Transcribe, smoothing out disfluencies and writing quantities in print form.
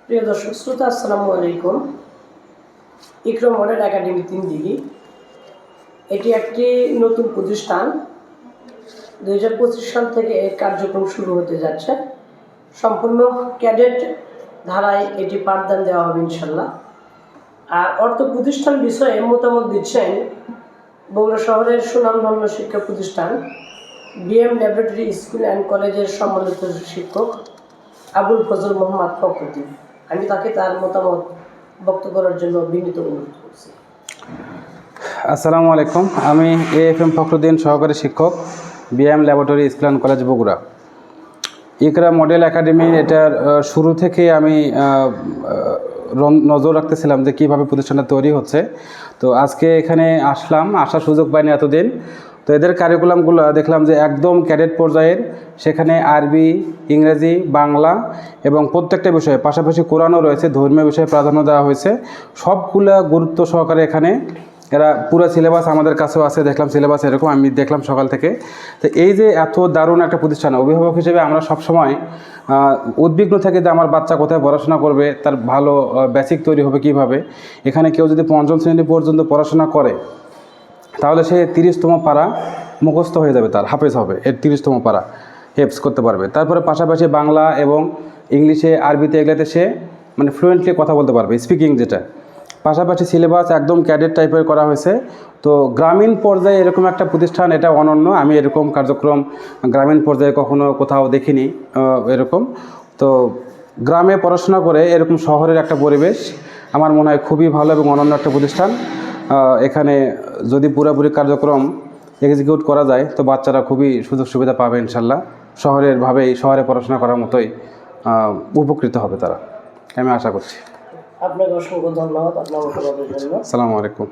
প্রিয় দর্শক শ্রোতা, আসসালামু আলাইকুম। ইকরা মডেল একাডেমি 3 ডিগ্রি এটি একটি নতুন প্রতিষ্ঠান। 2025 সাল থেকে এর কার্যক্রম শুরু হতে যাচ্ছে। সম্পূর্ণ ক্যাডেট ধারায় এটি পাঠদান দেওয়া হবে ইনশাল্লাহ। আর অর্থ প্রতিষ্ঠান বিষয়ে মতামত দিচ্ছেন বগুড়া শহরের সুনামধন্য শিক্ষা প্রতিষ্ঠান বিএম ল্যাবরেটরি স্কুল অ্যান্ড কলেজের সম্মানিত শিক্ষক আবুল ফজল মোহাম্মদ ফখরুদ্দিন। আমি তাকে তার মতামত বক্তব্য করার জন্য বিনীত অনুরোধ করছি। আসসালামু আলাইকুম। আমি এএফএম ফখরুদ্দিন, সহকারী শিক্ষক, BM laboratory school and college Bogura. Iqra model একাডেমির এটার শুরু থেকে আমি নজর রাখতেছিলাম যে কীভাবে প্রতিষ্ঠানটা তৈরি হচ্ছে। তো আজকে এখানে আসার সুযোগ পাইনি এতদিন। তো এদের কারিকুলামগুলো দেখলাম যে একদম ক্যাডেট পর্যায়ের, সেখানে আরবি, ইংরেজি, বাংলা এবং প্রত্যেকটা বিষয়ে পাশাপাশি কোরআনও রয়েছে, ধর্মীয় বিষয়ে প্রাধান্য দেওয়া হয়েছে। সবগুলা গুরুত্ব সহকারে এখানে এরা পুরো সিলেবাস আমাদের কাছেও আছে, দেখলাম সিলেবাস এরকম আমি দেখলাম সকাল থেকে। তো এই যে এত দারুণ একটা প্রতিষ্ঠান, অভিভাবক হিসেবে আমরা সবসময় উদ্বিগ্ন থাকি যে আমার বাচ্চা কোথায় পড়াশোনা করবে, তার ভালো বেসিক তৈরি হবে কিভাবে। এখানে কেউ যদি পঞ্চম শ্রেণী পর্যন্ত পড়াশোনা করে তাহলে সে 30তম পারা মুখস্থ হয়ে যাবে, তার হাফেজ হবে, এর 30তম পারা হেফজ করতে পারবে। তারপরে পাশাপাশি বাংলা এবং ইংলিশে, আরবিতে, এগুলোতে সে মানে ফ্লুয়েন্টলি কথা বলতে পারবে, স্পিকিং যেটা। পাশাপাশি সিলেবাস একদম ক্যাডেট টাইপের করা হয়েছে। তো গ্রামীণ পর্যায়ে এরকম একটা প্রতিষ্ঠান, এটা অনন্য। আমি এরকম কার্যক্রম গ্রামীণ পর্যায়ে কখনো কোথাও দেখিনি এরকম। তো গ্রামে পড়াশোনা করে এরকম শহরের একটা পরিবেশ আমার মনে হয় খুবই ভালো এবং অনন্য একটা প্রতিষ্ঠান। এখানে যদি পুরোপুরি কার্যক্রম এক্সিকিউট করা যায় তো বাচ্চারা খুবই সুযোগ সুবিধা পাবে ইনশাল্লাহ। শহরে পড়াশোনা করার মতোই উপকৃত হবে তারা, আমি আশা করছি। আপনাকে অসংখ্য ধন্যবাদ আপনার মতামতের জন্য। আসসালামু আলাইকুম।